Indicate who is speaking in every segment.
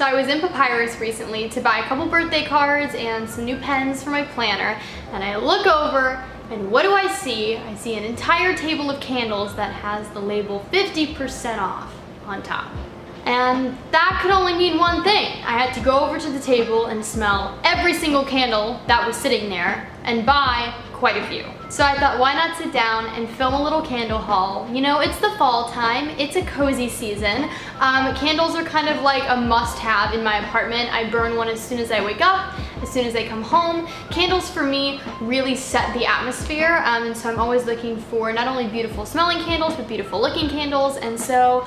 Speaker 1: So I was in Papyrus recently to buy a couple birthday cards and some new pens for my planner, and I look over and what do I see? I see an entire table of candles that has the label 50% off on top. And that could only mean one thing. I had to go over to the table and smell every single candle that was sitting there and buy quite a few. So I thought, why not sit down and film a little candle haul? You know, it's the fall time, it's a cozy season. Candles are kind of like a must-have in my apartment. I burn one as soon as I wake up, as soon as I come home. Candles for me really set the atmosphere, and so I'm always looking for not only beautiful smelling candles, but beautiful looking candles, and so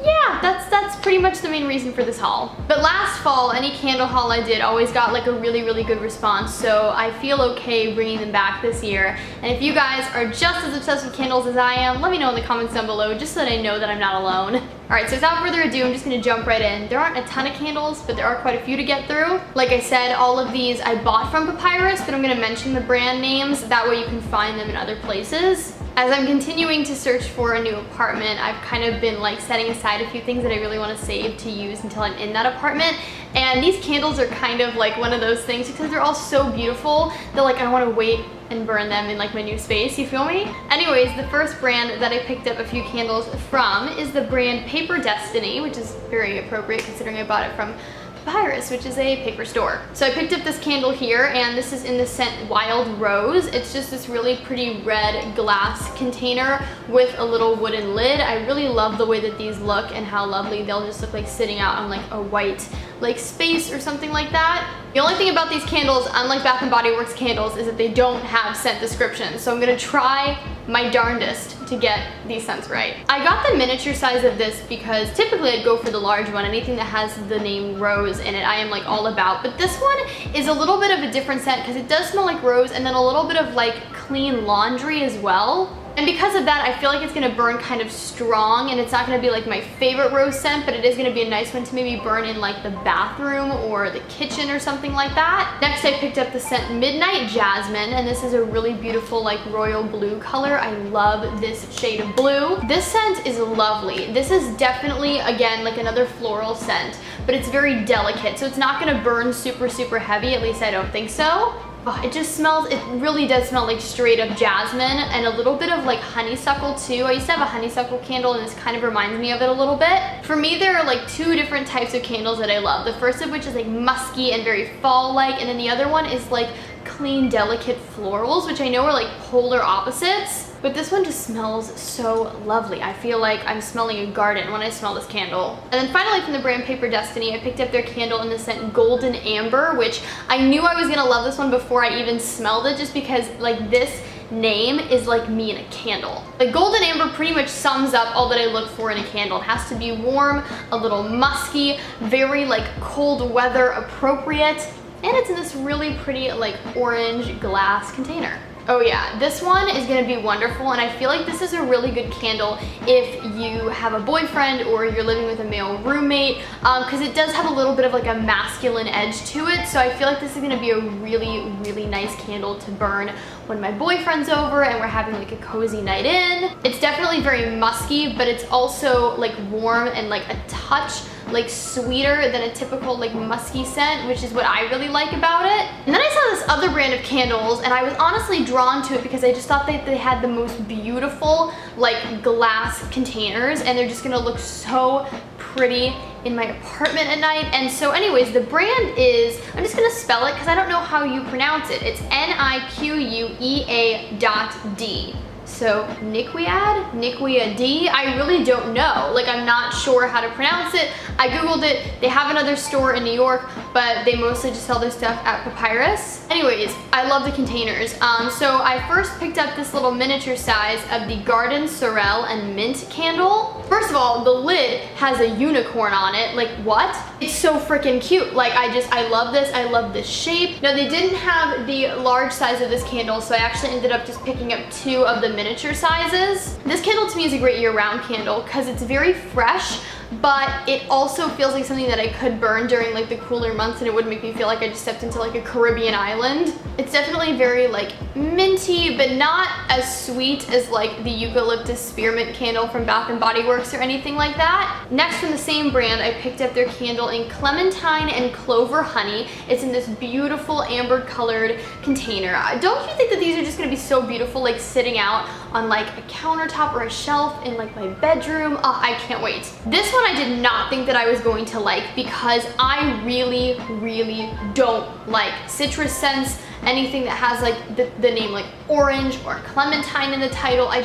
Speaker 1: yeah, that's pretty much the main reason for this haul. But last fall, any candle haul I did always got like a really good response, so I feel okay bringing them back this year. And if you guys are just as obsessed with candles as I am, let me know in the comments down below just so that I know that I'm not alone. Alright, so without further ado, I'm just gonna jump right in. There aren't a ton of candles, but there are quite a few to get through. Like I said, all of these I bought from Papyrus, but I'm gonna mention the brand names, that way you can find them in other places. As I'm continuing to search for a new apartment, I've kind of been like setting aside a few things that I really want to save to use until I'm in that apartment. And these candles are kind of like one of those things because they're all so beautiful that like I don't want to wait and burn them in like my new space, you feel me? Anyways, the first brand that I picked up a few candles from is the brand Paper Destiny, which is very appropriate considering I bought it from Papyrus, which is a paper store. So I picked up this candle here, and this is in the scent Wild Rose. It's just this really pretty red glass container with a little wooden lid. I really love the way that these look and how lovely they'll just look like sitting out on like a white like space or something like that. The only thing about these candles, unlike Bath & Body Works candles, is that they don't have scent descriptions. So I'm gonna try my darndest to get these scents right. I got the miniature size of this because typically I'd go for the large one. Anything that has the name Rose in it, I am like all about. But this one is a little bit of a different scent because it does smell like rose and then a little bit of like clean laundry as well. And because of that, I feel like it's gonna burn kind of strong, and it's not gonna be like my favorite rose scent, but it is gonna be a nice one to maybe burn in like the bathroom or the kitchen or something like that. Next, I picked up the scent Midnight Jasmine, and this is a really beautiful like royal blue color. I love this shade of blue. This scent is lovely. This is definitely, again, like another floral scent, but it's very delicate, so it's not gonna burn super heavy, at least I don't think so. Oh, it just smells, it really does smell like straight up jasmine and a little bit of like honeysuckle too. I used to have a honeysuckle candle and this kind of reminds me of it a little bit. For me, there are like two different types of candles that I love. The first of which is like musky and very fall-like, and then the other one is like clean, delicate florals, which I know are like polar opposites. But this one just smells so lovely. I feel like I'm smelling a garden when I smell this candle. And then finally from the brand Paper Destiny, I picked up their candle in the scent Golden Amber, which I knew I was gonna love this one before I even smelled it, just because like this name is like me in a candle. Like Golden Amber pretty much sums up all that I look for in a candle. It has to be warm, a little musky, very like cold weather appropriate, and it's in this really pretty like orange glass container. Oh yeah, this one is gonna be wonderful, and I feel like this is a really good candle if you have a boyfriend or you're living with a male roommate, because it does have a little bit of like a masculine edge to it, so I feel like this is gonna be a really nice candle to burn when my boyfriend's over and we're having like a cozy night in. It's definitely very musky, but it's also like warm and like a touch like sweeter than a typical like musky scent, which is what I really like about it. And then I saw this other brand of candles, and I was honestly drawn to it because I just thought that they had the most beautiful like glass containers, and they're just gonna look so pretty in my apartment at night. And so anyways, the brand is, I'm just gonna spell it because I don't know how you pronounce it. It's Niquea.D. So Niquea-D, I really don't know. Like, I'm not sure how to pronounce it. I googled it. They have another store in New York, but they mostly just sell their stuff at Papyrus. Anyways, I love the containers. So I first picked up this little miniature size of the Garden Sorrel and Mint candle. First of all, the lid has a unicorn on it. Like, what? It's so freaking cute. Like, I love this. I love this shape. Now, they didn't have the large size of this candle, so I actually ended up just picking up 2 of the miniature sizes. This candle to me is a great year-round candle because it's very fresh, but it also feels like something that I could burn during like the cooler months and it wouldn't make me feel like I just stepped into like a Caribbean island. It's definitely very like minty, but not as sweet as like the eucalyptus spearmint candle from Bath & Body Works or anything like that. Next, from the same brand, I picked up their candle in clementine and clover honey. It's in this beautiful amber colored container. Don't you think that these are just gonna be so beautiful, like sitting out on like a countertop or a shelf in like my bedroom? Oh, I can't wait. This one I did not think that I was going to like because I really don't like citrus scents, anything that has like the name like orange or clementine in the title. I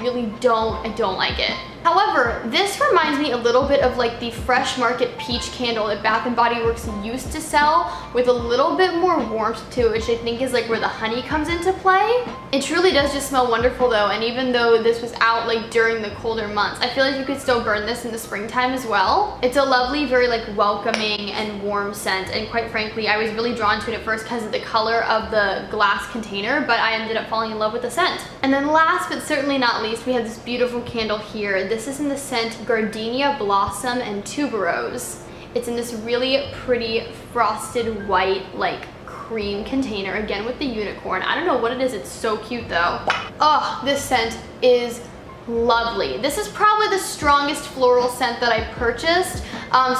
Speaker 1: really don't like it. However, this reminds me a little bit of like the Fresh Market Peach candle that Bath & Body Works used to sell, with a little bit more warmth to it, which I think is like where the honey comes into play. It truly does just smell wonderful though, and even though this was out like during the colder months, I feel like you could still burn this in the springtime as well. It's a lovely, very like welcoming and warm scent, and quite frankly, I was really drawn to it at first because of the color of the glass container, but I ended up falling in love with the scent. And then last but certainly not least, we have this beautiful candle here. This is in the scent Gardenia Blossom and Tuberose. It's in this really pretty frosted white like cream container, again with the unicorn. I don't know what it is, it's so cute though. Oh, this scent is lovely. This is probably the strongest floral scent that I purchased.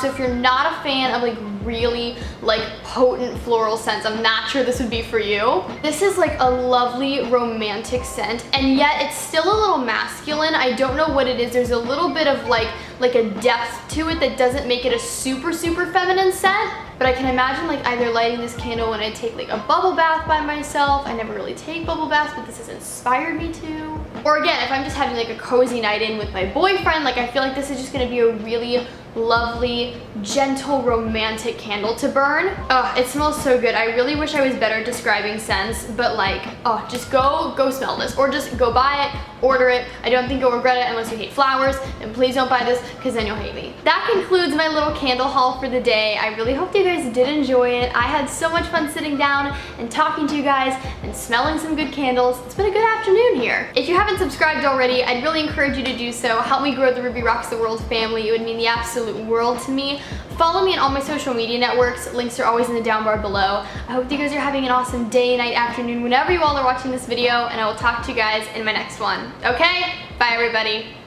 Speaker 1: So if you're not a fan of like really like potent floral scents, I'm not sure this would be for you. This is like a lovely romantic scent, and yet it's still a little masculine. I don't know what it is. There's a little bit of like a depth to it that doesn't make it a super feminine scent. But I can imagine like either lighting this candle when I take like a bubble bath by myself. I never really take bubble baths, but this has inspired me to. Or again, if I'm just having like a cozy night in with my boyfriend, like I feel like this is just gonna be a really lovely, gentle, romantic candle to burn. Oh, it smells so good. I really wish I was better at describing scents, but like, oh, just go smell this, or just go buy it, order it. I don't think you'll regret it unless you hate flowers, and please don't buy this because then you'll hate me. That concludes my little candle haul for the day. I really hope you guys did enjoy it. I had so much fun sitting down and talking to you guys and smelling some good candles. It's been a good afternoon here. If you haven't subscribed already, I'd really encourage you to do so. Help me grow the Ruby Rocks the World family. It would mean the absolute world to me. Follow me on all my social media networks. Links are always in the down bar below. I hope you guys are having an awesome day, night, afternoon, whenever you all are watching this video, and I will talk to you guys in my next one. Okay? Bye everybody.